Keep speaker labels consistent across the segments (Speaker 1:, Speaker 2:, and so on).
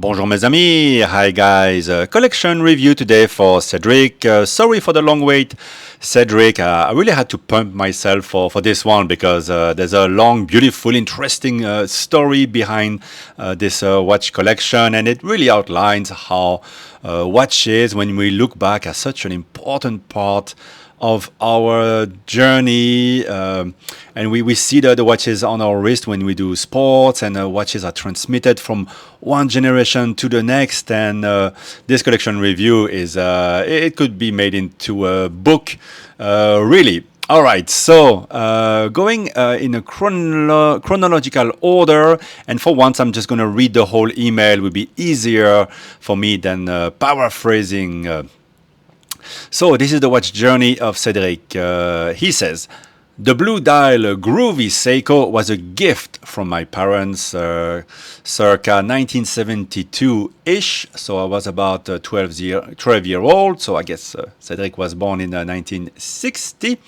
Speaker 1: Bonjour mes amis, hi guys, collection review today for Cedrik. Sorry for the long wait, Cedrik. I really had to pump myself for this one because there's a long, beautiful, interesting story behind this watch collection, and it really outlines how watches, when we look back, are such an important part of our journey, and we see the watches on our wrist when we do sports, and watches are transmitted from one generation to the next. And this collection review is it could be made into a book, really. All right, so going in a chronological order, and for once I'm just going to read the whole email. It would be easier for me than paraphrasing. So this is the watch journey of Cedrik. He says, the blue dial groovy Seiko was a gift from my parents circa 1972-ish. So I was about 12 year old. So I guess Cedrik was born in 1960.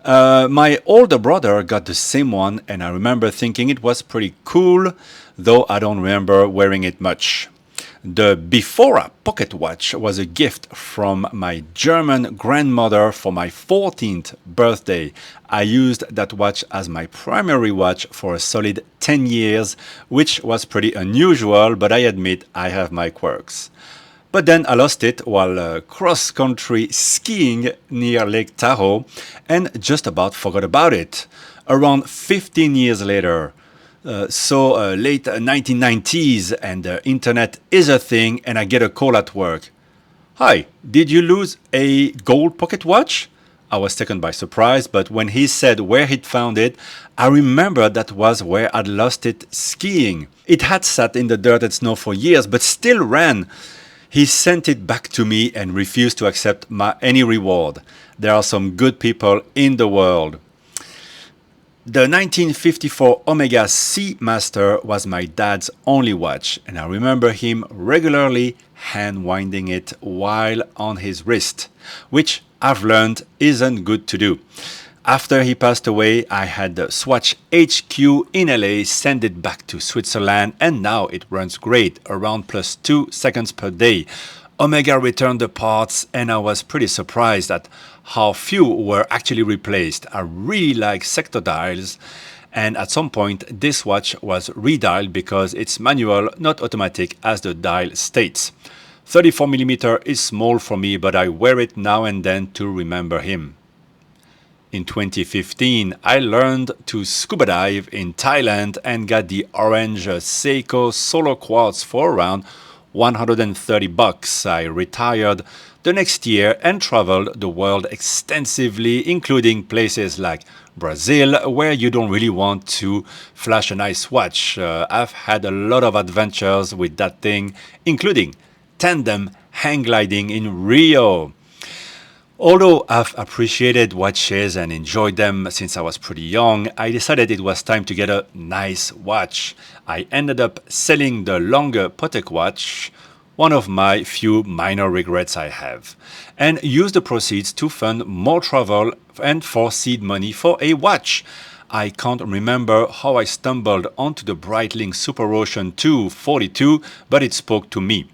Speaker 1: My older brother got the same one, and I remember thinking it was pretty cool, though I don't remember wearing it much. The Befora pocket watch was a gift from my German grandmother for my 14th birthday. I used that watch as my primary watch for a solid 10 years, which was pretty unusual, but I admit I have my quirks. But then I lost it while cross-country skiing near Lake Tahoe and just about forgot about it. Around 15 years later, late 1990s, and the internet is a thing, and I get a call at work. Hi, did you lose a gold pocket watch? I was taken by surprise, but when he said where he'd found it, I remembered that was where I'd lost it skiing. It had sat in the dirt and snow for years, but still ran. He sent it back to me and refused to accept any reward. There are some good people in the world. The 1954 Omega Seamaster was my dad's only watch, and I remember him regularly hand-winding it while on his wrist, which I've learned isn't good to do. After he passed away, I had the Swatch HQ in LA send it back to Switzerland, and now it runs great, around plus 2 seconds per day. Omega returned the parts, and I was pretty surprised at how few were actually replaced. I really like sector dials, and at some point this watch was redialed because it's manual, not automatic as the dial states. 34mm is small for me, but I wear it now and then to remember him. In 2015, I learned to scuba dive in Thailand and got the orange Seiko Solar Quartz for around $130. I retired the next year and traveled the world extensively, including places like Brazil, where you don't really want to flash a nice watch. I've had a lot of adventures with that thing, including tandem hang gliding in Rio. Although I've appreciated watches and enjoyed them since I was pretty young, I decided it was time to get a nice watch. I ended up selling the longer Patek watch, one of my few minor regrets I have, and used the proceeds to fund more travel and for seed money for a watch. I can't remember how I stumbled onto the Breitling Super Ocean 242, but it spoke to me.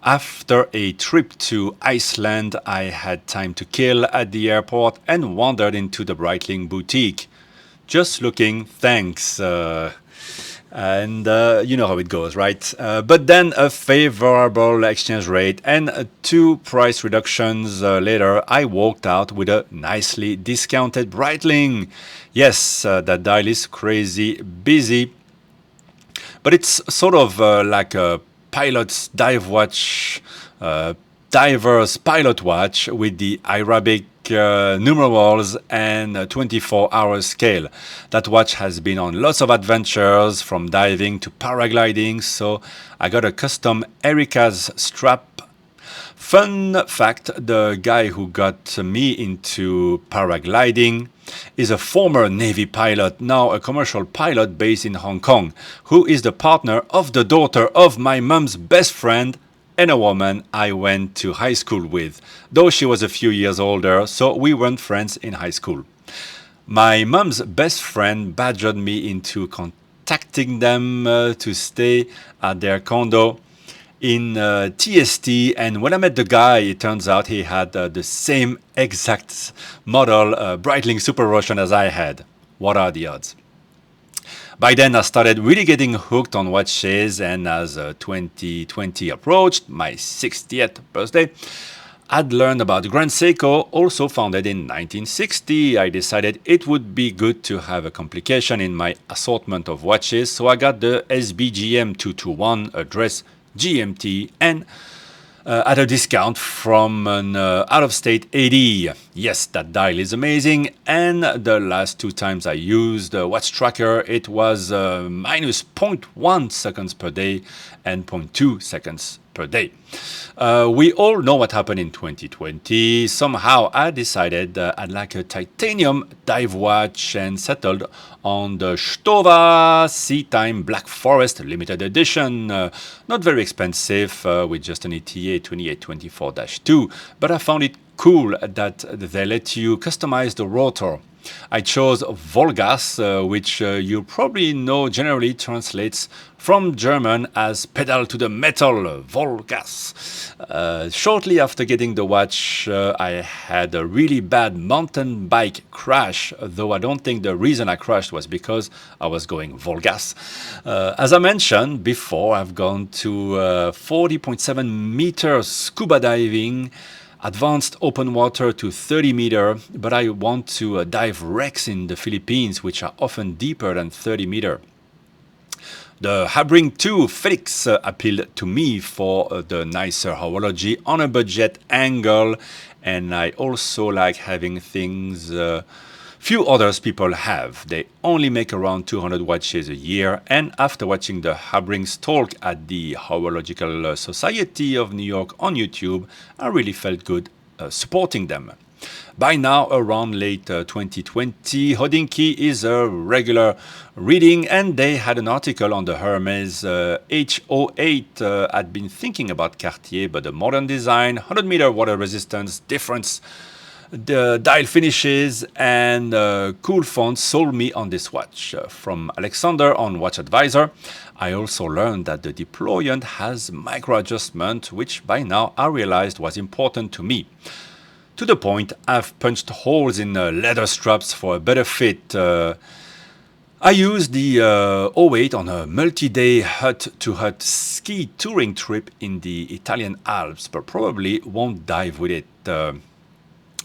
Speaker 1: After a trip to Iceland, I had time to kill at the airport and wandered into the Breitling boutique. Just looking, thanks. And you know how it goes, right? But then a favorable exchange rate and 2 price reductions later, I walked out with a nicely discounted Breitling. Yes, that dial is crazy busy, but it's sort of like a pilot's dive watch, diver's pilot watch with the Arabic numerals and a 24-hour scale. That watch has been on lots of adventures, from diving to paragliding, so I got a custom Erica's strap. Fun fact, the guy who got me into paragliding is a former Navy pilot, now a commercial pilot based in Hong Kong, who is the partner of the daughter of my mum's best friend and a woman I went to high school with, though she was a few years older, so we weren't friends in high school. My mum's best friend badgered me into contacting them to stay at their condo. in TST, and when I met the guy, it turns out he had the same exact model Breitling Super Russian as I had. What are the odds? By then, I started really getting hooked on watches, and as 2020 approached, my 60th birthday, I'd learned about Grand Seiko, also founded in 1960. I decided it would be good to have a complication in my assortment of watches, so I got the SBGM 221 address GMT and at a discount from an out-of-state AD. Yes, that dial is amazing, and the last two times I used the watch tracker, it was minus zero point 0.1 seconds per day and 0.2 seconds per day. We all know what happened in 2020. Somehow I decided I'd like a titanium dive watch and settled on the Stowa Sea Time Black Forest limited edition. Not very expensive, with just an ETA 2824-2, but I found it cool that they let you customize the rotor. I chose Vollgas, which you probably know generally translates from German as pedal to the metal, Vollgas. Shortly after getting the watch, I had a really bad mountain bike crash, though I don't think the reason I crashed was because I was going Vollgas. As I mentioned before, I've gone to 40.7 meters scuba diving, advanced open water to 30 meter, but I want to dive wrecks in the Philippines, which are often deeper than 30 meter. The Habring 2 Felix appealed to me for the nicer horology on a budget angle, and I also like having things few others people have. They only make around 200 watches a year, and after watching the Habrings talk at the Horological Society of New York on YouTube, I really felt good supporting them. By now, around late 2020, Hodinkee is a regular reading, and they had an article on the Hermes H08. I'd been thinking about Cartier, but the modern design, 100 meter water resistance, difference, the dial finishes, and cool fonts sold me on this watch. From Alexander on Watch Advisor, I also learned that the deployant has micro adjustment, which by now I realized was important to me. To the point, I've punched holes in leather straps for a better fit. I used the 08 on a multi-day hut-to-hut ski touring trip in the Italian Alps, but probably won't dive with it.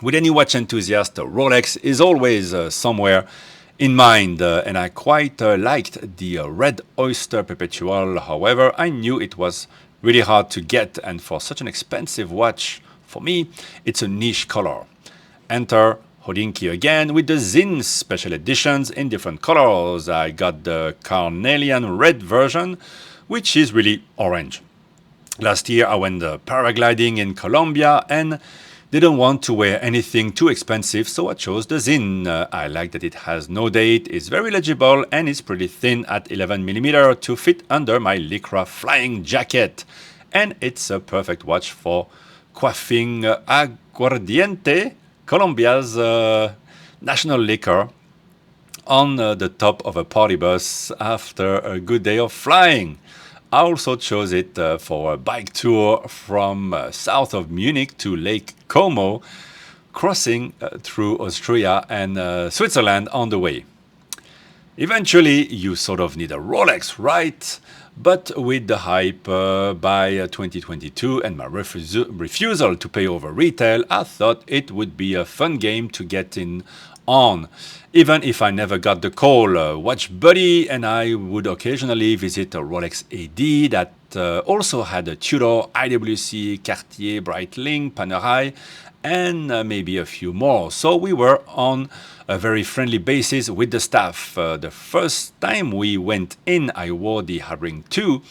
Speaker 1: With any watch enthusiast, Rolex is always somewhere in mind, and I quite liked the Red Oyster Perpetual. However, I knew it was really hard to get, and for such an expensive watch, for me, it's a niche color. Enter Hodinkee again with the Sinn special editions in different colors. I got the Carnelian red version, which is really orange. Last year I went paragliding in Colombia and didn't want to wear anything too expensive, so I chose the Sinn. I like that it has no date, is very legible, and is pretty thin at 11mm to fit under my Lycra flying jacket. And it's a perfect watch for quaffing aguardiente, Colombia's national liquor, on the top of a party bus after a good day of flying. I also chose it for a bike tour from south of Munich to Lake Como, crossing through Austria and Switzerland on the way. Eventually, you sort of need a Rolex, right? But with the hype by 2022 and my refusal to pay over retail, I thought it would be a fun game to get in on. Even if I never got the call, Watch Buddy and I would occasionally visit a Rolex AD that also had a Tudor, IWC, Cartier, Breitling, Panerai, and maybe a few more. So we were on a very friendly basis with the staff. The first time we went in, I wore the Habring 2,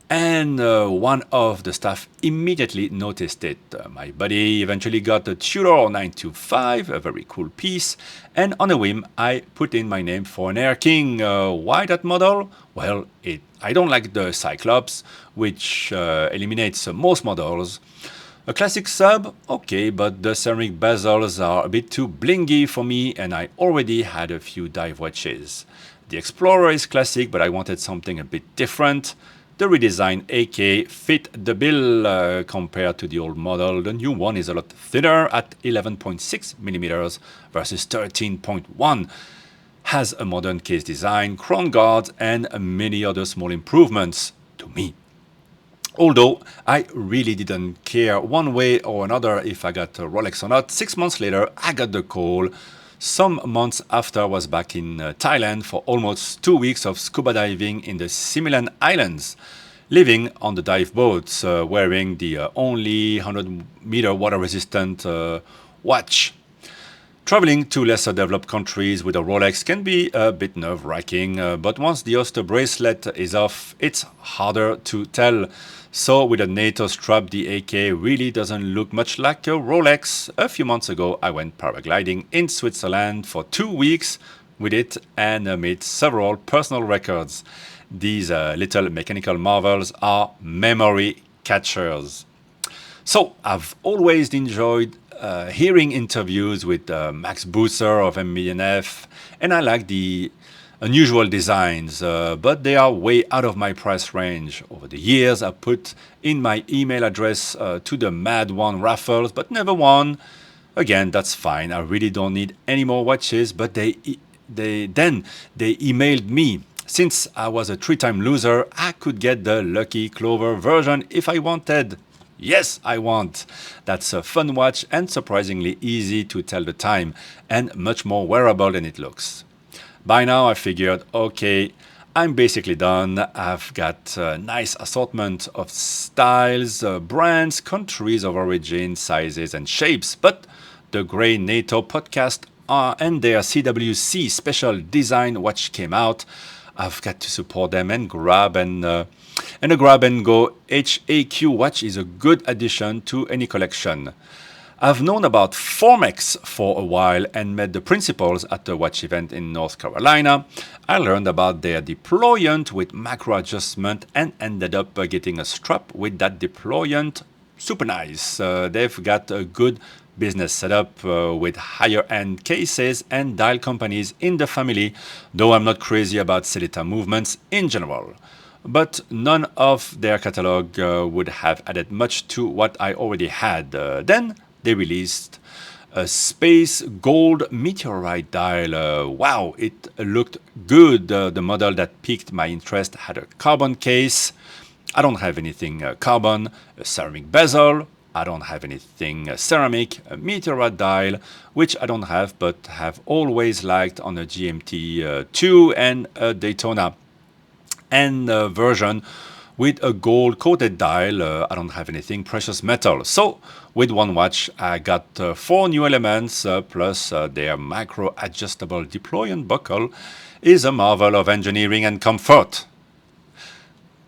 Speaker 1: and one of the staff immediately noticed it. My buddy eventually got a Tudor 925, a very cool piece, and on a whim, I put in my name for an Air King. Why that model? Well, I don't like the Cyclops, which eliminates most models. A classic sub? Okay, but the ceramic bezels are a bit too blingy for me, and I already had a few dive watches. The Explorer is classic, but I wanted something a bit different. The redesigned AK fit the bill compared to the old model. The new one is a lot thinner at 11.6 millimeters versus 13.1. Has a modern case design, crown guards, and many other small improvements to me. Although I really didn't care one way or another if I got a Rolex or not, 6 months later I got the call. Some months after I was back in Thailand for almost 2 weeks of scuba diving in the Similan Islands, living on the dive boats, wearing the only 100-meter water-resistant watch. Traveling to lesser developed countries with a Rolex can be a bit nerve-wracking, but once the Oyster bracelet is off, it's harder to tell. So with a NATO strap, the AK really doesn't look much like a Rolex. A few months ago, I went paragliding in Switzerland for 2 weeks with it and made several personal records. These little mechanical marvels are memory catchers. So I've always enjoyed hearing interviews with Max Busser of MBNF, and I like the unusual designs, but they are way out of my price range. Over the years, I put in my email address to the Mad One raffles, but never won. Again, that's fine. I really don't need any more watches, but they emailed me. Since I was a 3-time loser, I could get the Lucky Clover version if I wanted. Yes, I want. That's a fun watch and surprisingly easy to tell the time and much more wearable than it looks. By now I figured, okay, I'm basically done. I've got a nice assortment of styles, brands, countries of origin, sizes and shapes, but the Grey NATO podcast and their CWC special design watch came out. I've got to support them and a grab-and-go HAQ watch is a good addition to any collection. I've known about Formex for a while and met the principals at a watch event in North Carolina. I learned about their deployant with macro adjustment and ended up getting a strap with that deployant. Super nice. They've got a good business setup with higher-end cases and dial companies in the family, though I'm not crazy about Celita movements in general. But none of their catalog would have added much to what I already had. Then they released a space gold meteorite dial. Wow, it looked good. The model that piqued my interest had a carbon case. I don't have anything carbon, a ceramic bezel. I don't have anything ceramic, a meteorite dial, which I don't have but have always liked on a GMT 2 and a Daytona. And a version with a gold coated dial. I don't have anything precious metal. So with one watch, I got 4 new elements plus their macro adjustable deployant buckle is a marvel of engineering and comfort.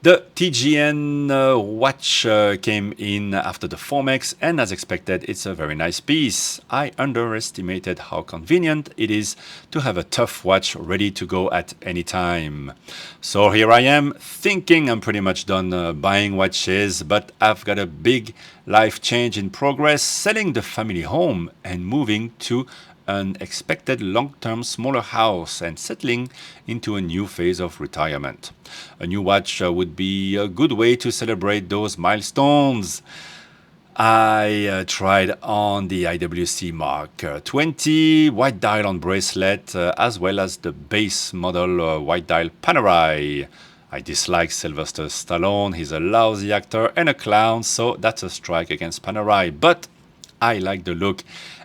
Speaker 1: The TGN watch came in after the Formex, and as expected, it's a very nice piece. I underestimated how convenient it is to have a tough watch ready to go at any time. So here I am, thinking I'm pretty much done buying watches, but I've got a big life change in progress, selling the family home and moving to an expected long-term smaller house and settling into a new phase of retirement. A new watch would be a good way to celebrate those milestones. I tried on the IWC Mark 20 white dial on bracelet as well as the base model white dial Panerai. I dislike Sylvester Stallone. He's a lousy actor and a clown, so that's a strike against Panerai. But I like the look.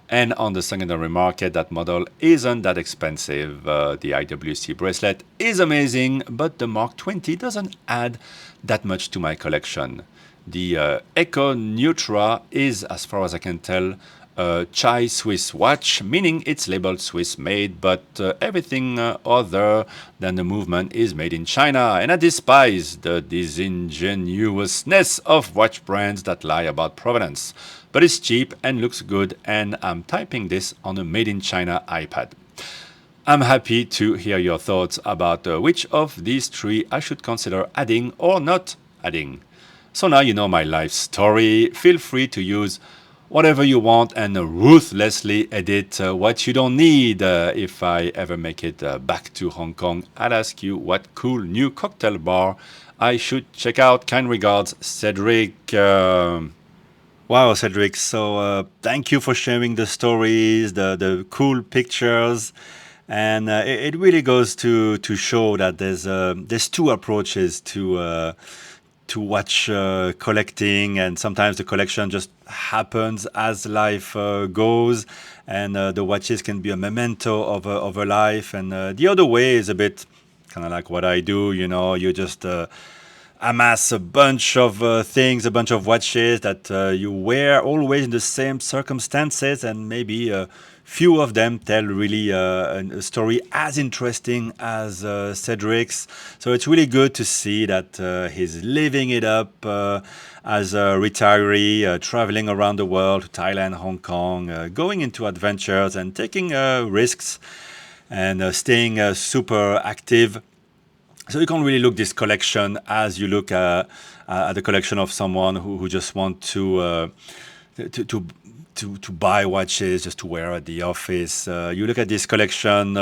Speaker 1: And on the secondary market, that model isn't that expensive. The IWC bracelet is amazing, but the Mark 20 doesn't add that much to my collection. The Eco Neutra is, as far as I can tell, a Chai Swiss watch, meaning it's labeled Swiss made, but everything other than the movement is made in China. And I despise the disingenuousness of watch brands that lie about provenance. But it's cheap and looks good, and I'm typing this on a made in China iPad. I'm happy to hear your thoughts about which of these 3 I should consider adding or not adding. So now you know my life story. Feel free to use whatever you want and ruthlessly edit what you don't need. If I ever make it back to Hong Kong, I'll ask you what cool new cocktail bar I should check out. Kind regards, Cedrik. Wow, Cedric. So thank you for sharing the stories, the cool pictures, and it really goes to show that there's two approaches to watch collecting, and sometimes the collection just happens as life goes, and the watches can be a memento of a life, and the other way is a bit kind of like what I do. You just amass a bunch of things, a bunch of watches that you wear always in the same circumstances, and maybe a few of them tell really a story as interesting as Cedric's. So it's really good to see that he's living it up as a retiree, traveling around the world, to Thailand, Hong Kong, going into adventures and taking risks and staying super active. So you can't really look this collection as you look at the collection of someone who just want to, to to buy watches just to wear at the office. You look at this collection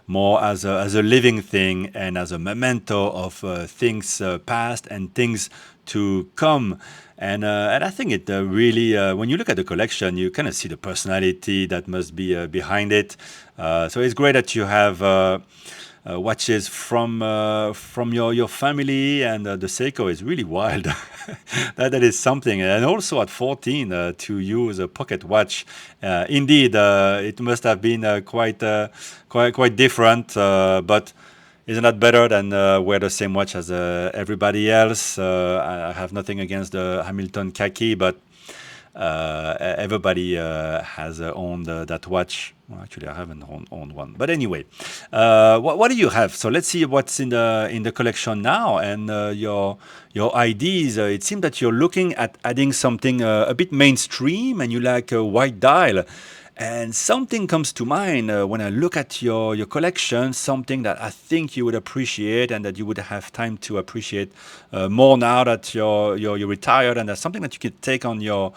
Speaker 1: more as a living thing and as a memento of things past and things to come. And I think it really, when you look at the collection, you kind of see the personality that must be behind it. So it's great that you have watches from your family, and the Seiko is really wild. That is something. And also at 14 to use a pocket watch, indeed, it must have been quite different, but. Isn't that better than wear the same watch as everybody else? I have nothing against the Hamilton khaki, but everybody has owned that watch. Well, actually, I haven't owned one. But anyway, what do you have? So let's see what's in the collection now, and your ideas. It seems that you're looking at adding something a bit mainstream, and you like a white dial. And something comes to mind when I look at your collection, something that I think you would appreciate and that you would have time to appreciate more now that you're retired, and that's something that you could take on your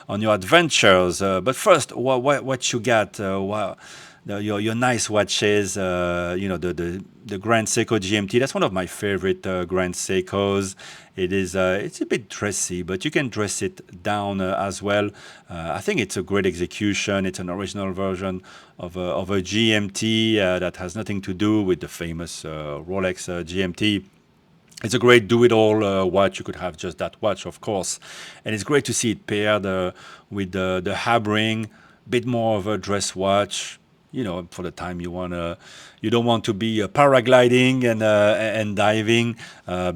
Speaker 1: adventures. But first, what you got? Your nice watches, the Grand Seiko GMT. That's one of my favorite Grand Seikos. It's a bit dressy, but you can dress it down as well. I think it's a great execution. It's an original version of a GMT that has nothing to do with the famous Rolex GMT. It's a great do-it-all watch. You could have just that watch, of course, and it's great to see it paired with the hab ring, bit more of a dress watch. For the time you don't want to be paragliding and diving.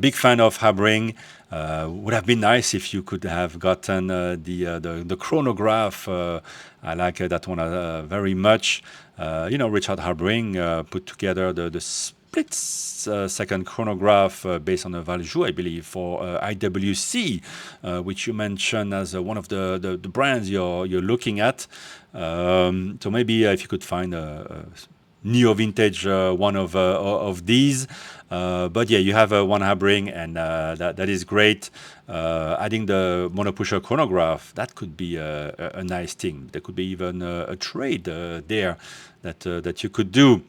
Speaker 1: Big fan of hab ring. Would have been nice if you could have gotten the chronograph. I like that one very much. Richard Habring put together the split second chronograph based on a Valjoux, I believe, for IWC, which you mentioned as one of the brands you're looking at. So maybe if you could find a neo vintage one of these, but yeah, you have one Habring, and that is great. Adding the monopusher chronograph, that could be a nice thing. There could be even a trade there that you could do.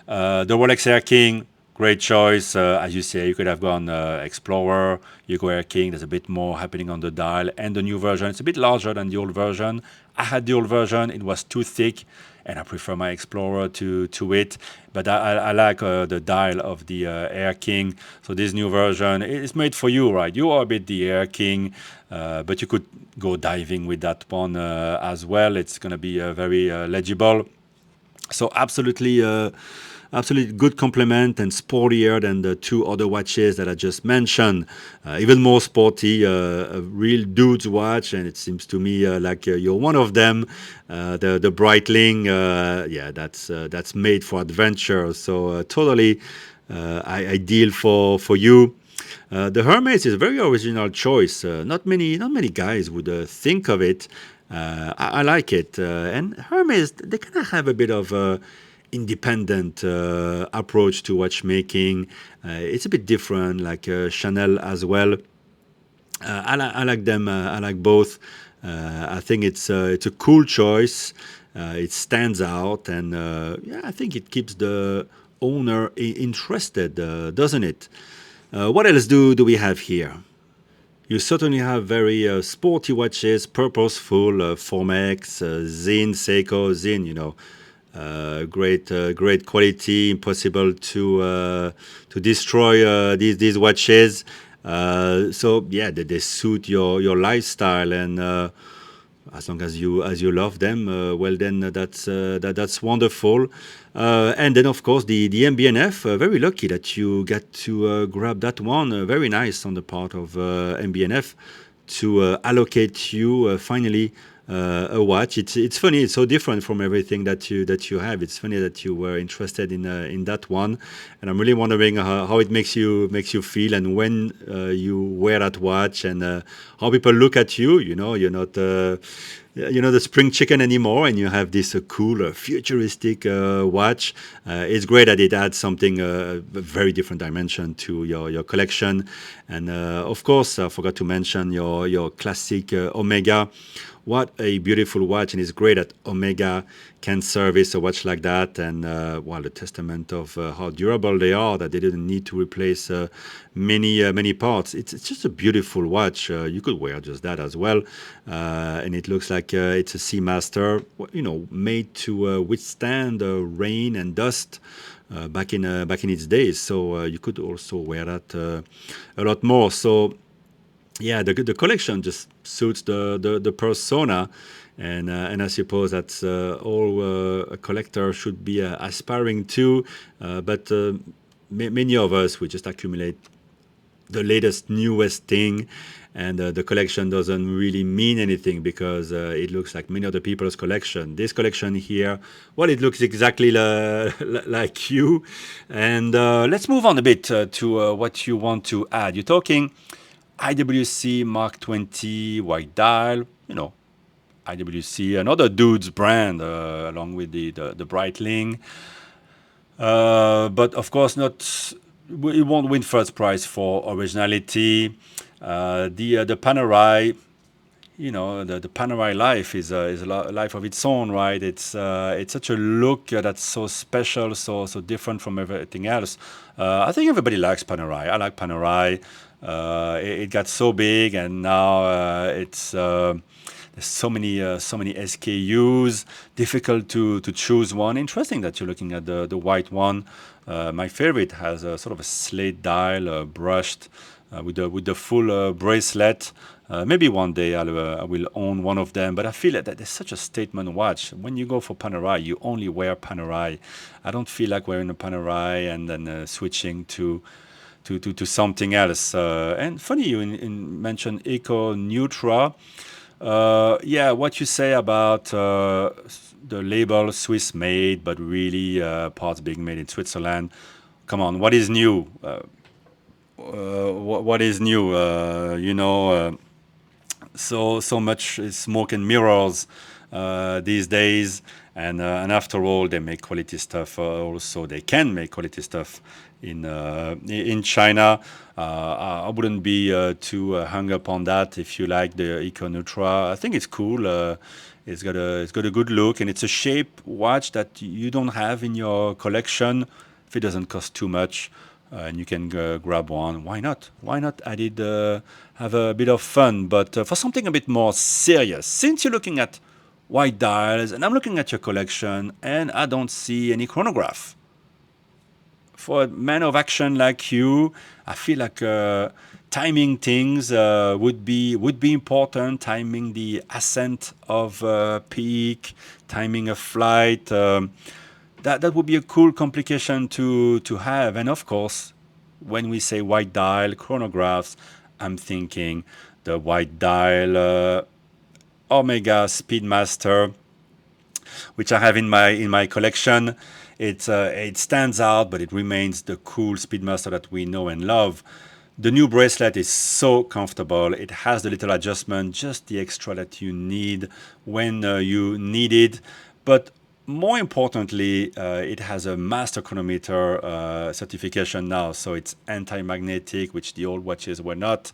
Speaker 1: The Rolex Air King, great choice. As you say, you could have gone Explorer. You go Air King, there's a bit more happening on the dial. And the new version, it's a bit larger than the old version. I had the old version, it was too thick, and I prefer my Explorer to it. But I like the dial of the Air King. So this new version is made for you, right? You are a bit the Air King, but you could go diving with that one as well. It's going to be very legible. So absolutely good complement and sportier than the two other watches that I just mentioned. Even more sporty, a real dude's watch, and it seems to me like you're one of them. The Breitling, that's made for adventure. So totally ideal for you. The Hermes is a very original choice. Not many guys would think of it. I like it. And Hermes, they kind of have a bit of a independent approach to watchmaking. It's a bit different, like Chanel as well. I like them. I like both. I think it's a cool choice. It stands out, and I think it keeps the owner interested, doesn't it? What else do we have here? You certainly have very sporty watches, purposeful, Formex, Zinn, Seiko, Zinn, great quality, impossible to destroy these watches. So yeah, they suit your lifestyle, and as long as you love them, well then that's wonderful. And then of course the MBNF. Very lucky that you get to grab that one. Very nice on the part of MBNF to allocate you finally a watch. It's funny. It's so different from everything that you have. It's funny that you were interested in that one, and I'm really wondering how it makes you feel, and when you wear that watch, and how people look at you. You're not. The spring chicken anymore, and you have this cool, futuristic watch. It's great that it adds something, a very different dimension to your collection. And of course, I forgot to mention your classic Omega. What a beautiful watch, and it's great that Omega can service a watch like that, and a testament of how durable they are, that they didn't need to replace many parts. It's just a beautiful watch. You could wear just that as well, and it looks like it's a Seamaster, made to withstand rain and dust. Back in its days, so you could also wear that a lot more. So yeah, the collection just suits the persona, and I suppose that's all a collector should be aspiring to. But many of us, we just accumulate the latest, newest thing, and the collection doesn't really mean anything because it looks like many other people's collection. This collection here, well, it looks exactly like you. And let's move on a bit to what you want to add. You're talking IWC Mark 20 white dial, IWC, another dude's brand, along with the Breitling. But of course, it won't win first prize for originality. The Panerai, the Panerai life is a life of its own, right? It's such a look that's so special, so different from everything else. I think everybody likes Panerai. I like Panerai. It got so big, and now it's there's so many SKUs. Difficult to choose one. Interesting that you're looking at the white one. My favorite has a sort of a slate dial, brushed, with the full bracelet. Maybe one day I will own one of them, but I feel that there's such a statement watch. When you go for Panerai, you only wear Panerai. I don't feel like wearing a Panerai and then switching to something else. And funny, you mentioned Eco Neutra. Yeah, what you say about the label Swiss made, but really parts being made in Switzerland. Come on, what is new? What is new? So much smoke and mirrors these days, and after all, they make quality stuff. Also, they can make quality stuff in China. I wouldn't be too hung up on that. If you like the Eco Neutra, I think it's cool. It's got a good look, and it's a shape watch that you don't have in your collection. If it doesn't cost too much, and you can grab one, why not? Why not add it? Have a bit of fun, but for something a bit more serious. Since you're looking at white dials, and I'm looking at your collection, and I don't see any chronograph. For a man of action like you, I feel like timing things would be important. Timing the ascent of peak, timing a flight. That would be a cool complication to have. And of course, when we say white dial chronographs, I'm thinking the white dial Omega Speedmaster, which I have in my collection. It stands out, but it remains the cool Speedmaster that we know and love. The new bracelet is so comfortable. It has the little adjustment, just the extra that you need when you need it. But more importantly, it has a master chronometer certification now, so it's anti-magnetic, which the old watches were not.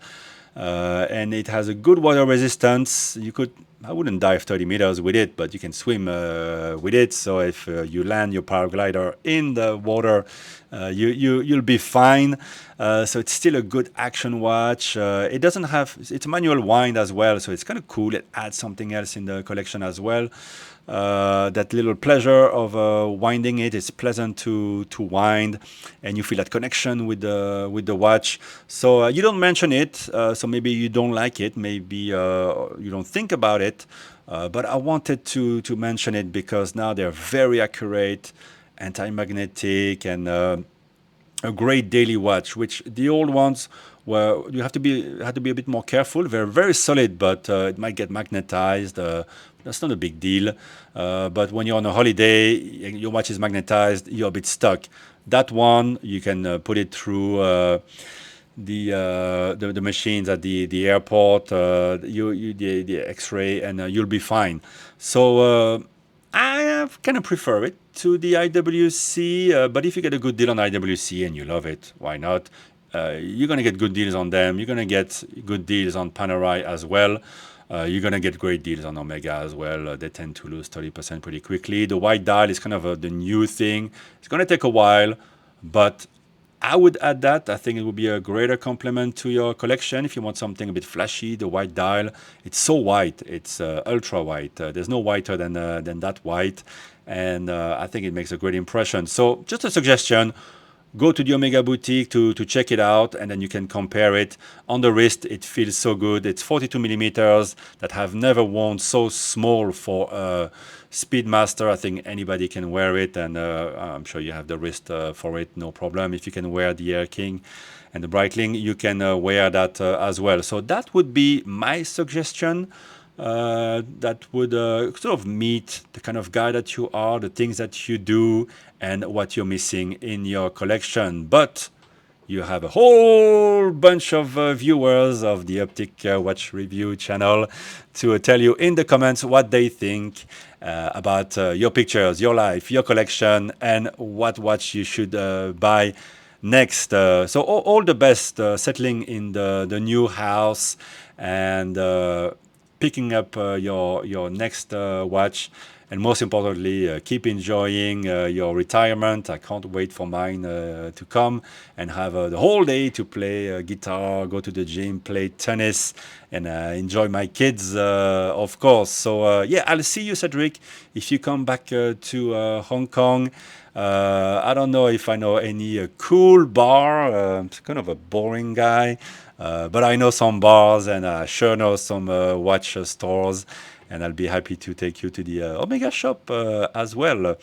Speaker 1: And it has a good water resistance. You could I wouldn't dive 30 meters with it, but you can swim with it. So if you land your paraglider in the water, you'll be fine. So it's still a good action watch. It doesn't have, it's a manual wind as well, so it's kind of cool. It adds something else in the collection as well. That little pleasure of winding it is pleasant to wind, and you feel that connection with the watch. So you don't mention it, so maybe you don't like it, maybe you don't think about it, but I wanted to mention it because now they're very accurate, anti-magnetic, and a great daily watch, which the old ones were you had to be a bit more careful. They're very solid, but it might get magnetized. That's not a big deal. But when you're on a holiday, your watch is magnetized, you're a bit stuck. That one, you can put it through the machines at the airport, the X-ray, and you'll be fine. So I kind of prefer it to the IWC, but if you get a good deal on IWC and you love it, why not? You're gonna get good deals on them. You're gonna get good deals on Panerai as well. You're gonna get great deals on Omega as well. They tend to lose 30% pretty quickly. The white dial is kind of the new thing. It's gonna take a while, but I would add that. I think it would be a greater complement to your collection if you want something a bit flashy. The white dial, it's so white. It's ultra white. There's no whiter than that white, and I think it makes a great impression. So just a suggestion. Go to the Omega boutique to check it out, and then you can compare it. On the wrist, it feels so good. It's 42 millimeters that have never worn so small for a Speedmaster. I think anybody can wear it, and I'm sure you have the wrist for it, no problem. If you can wear the Air King and the Breitling, you can wear that as well. So that would be my suggestion. That would sort of meet the kind of guy that you are, the things that you do, and what you're missing in your collection. But you have a whole bunch of viewers of the Optic Watch Review channel to tell you in the comments what they think about your pictures, your life, your collection, and what watch you should buy next. So all the best settling in the new house and picking up your next watch, and most importantly, keep enjoying your retirement. I can't wait for mine to come and have the whole day to play guitar, go to the gym, play tennis, and enjoy my kids, of course. So yeah, I'll see you, Cedrik, if you come back to Hong Kong. I don't know if I know any cool bar. I'm kind of a boring guy. But I know some bars, and I sure know some watch stores, and I'll be happy to take you to the Omega shop as well.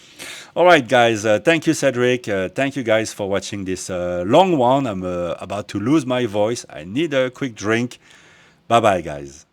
Speaker 1: All right, guys. Thank you, Cedrik. Thank you, guys, for watching this long one. I'm about to lose my voice. I need a quick drink. Bye-bye, guys.